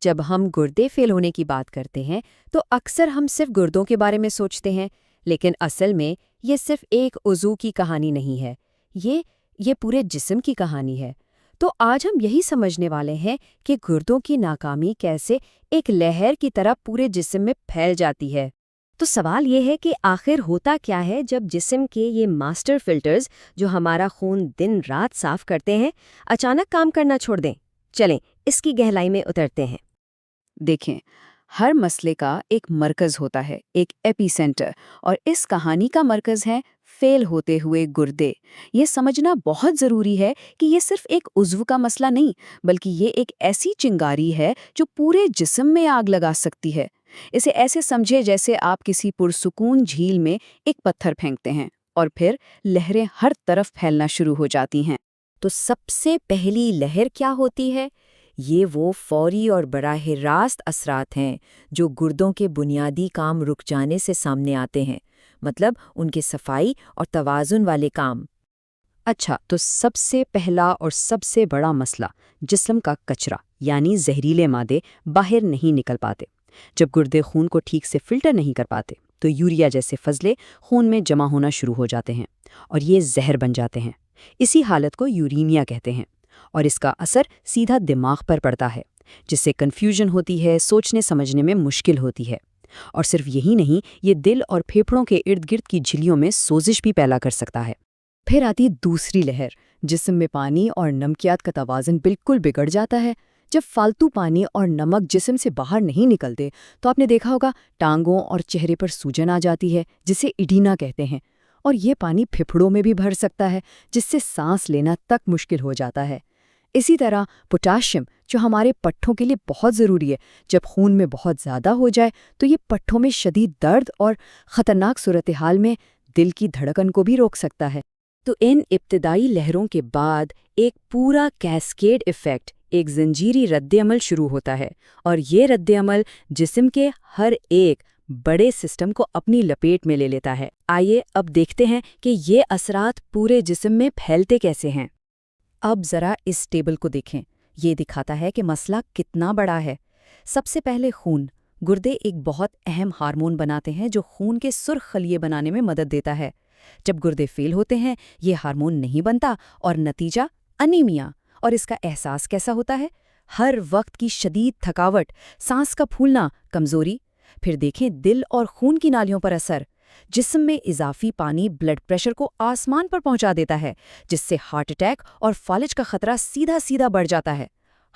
جب ہم گردے فیل ہونے کی بات کرتے ہیں تو اکثر ہم صرف گردوں کے بارے میں سوچتے ہیں، لیکن اصل میں یہ صرف ایک عضو کی کہانی نہیں ہے، یہ پورے جسم کی کہانی ہے۔ تو آج ہم یہی سمجھنے والے ہیں کہ گردوں کی ناکامی کیسے ایک لہر کی طرح پورے جسم میں پھیل جاتی ہے۔ تو سوال یہ ہے کہ آخر ہوتا کیا ہے جب جسم کے یہ ماسٹر فلٹرز جو ہمارا خون دن رات صاف کرتے ہیں اچانک کام کرنا چھوڑ دیں؟ چلیں اس کی گہرائی میں اترتے ہیں۔ دیکھیں، ہر مسئلے کا ایک مرکز ہوتا ہے، ایک ایپی سینٹر، اور اس کہانی کا مرکز ہے فیل ہوتے ہوئے گردے۔ یہ سمجھنا بہت ضروری ہے کہ یہ صرف ایک عضو کا مسئلہ نہیں، بلکہ یہ ایک ایسی چنگاری ہے جو پورے جسم میں آگ لگا سکتی ہے۔ اسے ایسے سمجھے جیسے آپ کسی پرسکون جھیل میں ایک پتھر پھینکتے ہیں اور پھر لہریں ہر طرف پھیلنا شروع ہو جاتی ہیں۔ تو سب سے پہلی لہر کیا ہوتی ہے؟ یہ وہ فوری اور براہ راست اثرات ہیں جو گردوں کے بنیادی کام رک جانے سے سامنے آتے ہیں، مطلب ان کے صفائی اور توازن والے کام۔ اچھا، تو سب سے پہلا اور سب سے بڑا مسئلہ جسم کا کچرا یعنی زہریلے مادے باہر نہیں نکل پاتے۔ جب گردے خون کو ٹھیک سے فلٹر نہیں کر پاتے تو یوریا جیسے فضلے خون میں جمع ہونا شروع ہو جاتے ہیں اور یہ زہر بن جاتے ہیں۔ اسی حالت کو یورینیا کہتے ہیں، اور اس کا اثر سیدھا دماغ پر پڑتا ہے، جس سے کنفیوژن ہوتی ہے، سوچنے سمجھنے میں مشکل ہوتی ہے۔ اور صرف یہی نہیں، یہ دل اور پھیپھڑوں کے ارد گرد کی جھلیوں میں سوزش بھی پیدا کر سکتا ہے۔ پھر آتی دوسری لہر، جسم میں پانی اور نمکیات کا توازن بالکل بگڑ جاتا ہے۔ جب فالتو پانی اور نمک جسم سے باہر نہیں نکلتے تو آپ نے دیکھا ہوگا ٹانگوں اور چہرے پر سوجن آ جاتی ہے، جسے ایڈینا کہتے ہیں، اور یہ پانی پھیپھڑوں میں بھی بھر سکتا ہے، جس سے سانس لینا تک مشکل ہو جاتا ہے۔ اسی طرح پوٹاشیم جو ہمارے پٹھوں کے لیے بہت ضروری ہے، جب خون میں بہت زیادہ ہو جائے تو یہ پٹھوں میں شدید درد اور خطرناک صورتحال میں دل کی دھڑکن کو بھی روک سکتا ہے۔ تو ان ابتدائی لہروں کے بعد ایک پورا کیسکیڈ ایفیکٹ، ایک زنجیری رد عمل شروع ہوتا ہے، اور یہ رد عمل جسم کے ہر ایک بڑے سسٹم کو اپنی لپیٹ میں لے لیتا ہے۔ آئیے اب دیکھتے ہیں کہ یہ اثرات پورے جسم میں پھیلتے کیسے ہیں۔ اب ذرا اس ٹیبل کو دیکھیں، یہ دکھاتا ہے کہ مسئلہ کتنا بڑا ہے۔ سب سے پہلے خون۔ گردے ایک بہت اہم ہارمون بناتے ہیں جو خون کے سرخ خلیے بنانے میں مدد دیتا ہے۔ جب گردے فیل ہوتے ہیں یہ ہارمون نہیں بنتا اور نتیجہ انیمیا۔ اور اس کا احساس کیسا ہوتا ہے؟ ہر وقت کی شدید تھکاوٹ، سانس کا پھولنا، کمزوری۔ پھر دیکھیں دل اور خون کی نالیوں پر اثر۔ جسم میں اضافی پانی بلڈ پریشر کو آسمان پر پہنچا دیتا ہے، جس سے ہارٹ اٹیک اور فالج کا خطرہ سیدھا بڑھ جاتا ہے۔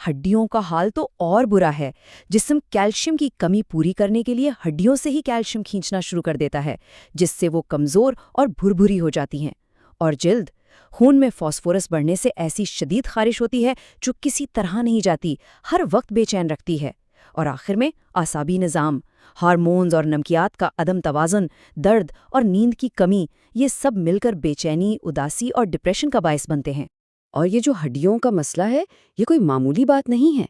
ہڈیوں کا حال تو اور برا ہے۔ جسم کیلشیم کی کمی پوری کرنے کے لیے ہڈیوں سے ہی کیلشیم کھینچنا شروع کر دیتا ہے، جس سے وہ کمزور اور بھربھری ہو جاتی ہیں۔ اور جلد، خون میں فاسفورس بڑھنے سے ایسی شدید خارش ہوتی ہے جو کسی طرح نہیں جاتی، ہر وقت بے چین رکھتی ہے۔ اور آخر میں اعصابی نظام، ہارمونز اور نمکیات کا عدم توازن، درد اور نیند کی کمی، یہ سب مل کر بے چینی، اداسی اور ڈپریشن کا باعث بنتے ہیں۔ اور یہ جو ہڈیوں کا مسئلہ ہے یہ کوئی معمولی بات نہیں ہے۔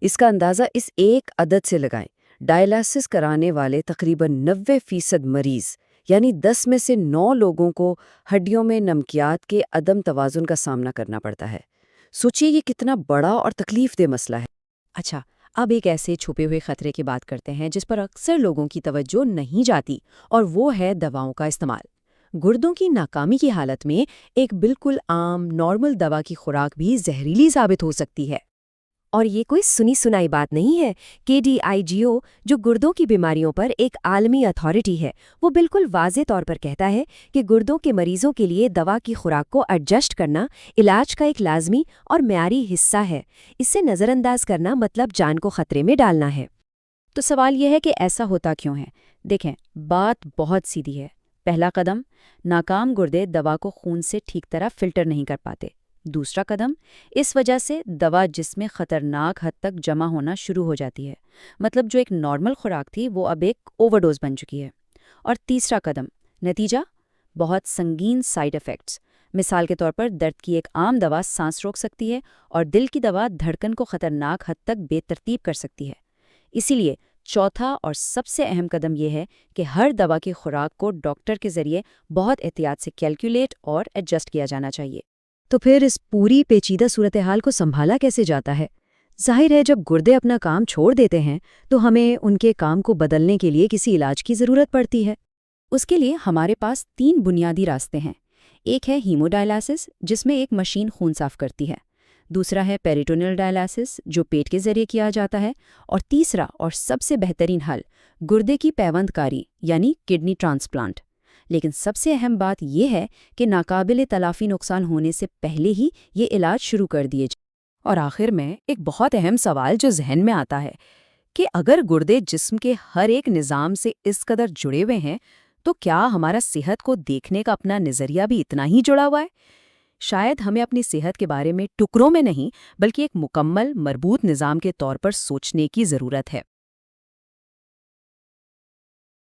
اس کا اندازہ اس ایک عدد سے لگائیں۔ ڈائلائسس کرانے والے تقریباً 90% مریض، یعنی 10 میں سے 9 لوگوں کو ہڈیوں میں نمکیات کے عدم توازن کا سامنا کرنا پڑتا ہے۔ سوچئے یہ کتنا بڑا اور تکلیف دہ مسئلہ ہے۔ اچھا، اب ایک ایسے چھپے ہوئے خطرے کی بات کرتے ہیں جس پر اکثر لوگوں کی توجہ نہیں جاتی، اور وہ ہے دواؤں کا استعمال۔ گردوں کی ناکامی کی حالت میں ایک بالکل عام نارمل دوا کی خوراک بھی زہریلی ثابت ہو سکتی ہے۔ اور یہ کوئی سنی سنائی بات نہیں ہے۔ KDIGO جو گردوں کی بیماریوں پر ایک عالمی اتھارٹی ہے، وہ بالکل واضح طور پر کہتا ہے کہ گردوں کے مریضوں کے لیے دوا کی خوراک کو ایڈجسٹ کرنا علاج کا ایک لازمی اور معیاری حصہ ہے۔ اسے نظر انداز کرنا مطلب جان کو خطرے میں ڈالنا ہے۔ تو سوال یہ ہے کہ ایسا ہوتا کیوں ہے؟ دیکھیں، بات بہت سیدھی ہے۔ پہلا قدم، ناکام گردے دوا کو خون سے ٹھیک طرح فلٹر نہیں کر پاتے۔ دوسرا قدم، اس وجہ سے دوا جسم میں خطرناک حد تک جمع ہونا شروع ہو جاتی ہے، مطلب جو ایک نارمل خوراک تھی وہ اب ایک اوور ڈوز بن چکی ہے۔ اور تیسرا قدم، نتیجہ بہت سنگین سائیڈ ایفیکٹس۔ مثال کے طور پر درد کی ایک عام دوا سانس روک سکتی ہے، اور دل کی دوا دھڑکن کو خطرناک حد تک بے ترتیب کر سکتی ہے۔ اسی لیے چوتھا اور سب سے اہم قدم یہ ہے کہ ہر دوا کی خوراک کو ڈاکٹر کے ذریعے بہت احتیاط سے کیلکولیٹ اور ایڈجسٹ کیا جانا چاہیے۔ تو پھر اس پوری پیچیدہ صورتحال کو سنبھالا کیسے جاتا ہے؟ ظاہر ہے جب گردے اپنا کام چھوڑ دیتے ہیں تو ہمیں ان کے کام کو بدلنے کے لیے کسی علاج کی ضرورت پڑتی ہے۔ اس کے لیے ہمارے پاس 3 بنیادی راستے ہیں۔ ایک ہے ہیموڈائلائسس، جس میں ایک مشین خون صاف کرتی ہے۔ دوسرا ہے پیریٹونیل ڈائلائسس، جو پیٹ کے ذریعے کیا جاتا ہے۔ اور تیسرا اور سب سے بہترین حل گردے کی پیوند کاری یعنی کڈنی ٹرانسپلانٹ۔ لیکن سب سے اہم بات یہ ہے کہ ناقابل تلافی نقصان ہونے سے پہلے ہی یہ علاج شروع کر دیے جائے۔ اور آخر میں ایک بہت اہم سوال جو ذہن میں آتا ہے کہ اگر گردے جسم کے ہر ایک نظام سے اس قدر جڑے ہوئے ہیں تو کیا ہمارا صحت کو دیکھنے کا اپنا نظریہ بھی اتنا ہی جڑا ہوا ہے؟ شاید ہمیں اپنی صحت کے بارے میں ٹکڑوں میں نہیں بلکہ ایک مکمل مربوط نظام کے طور پر سوچنے کی ضرورت ہے۔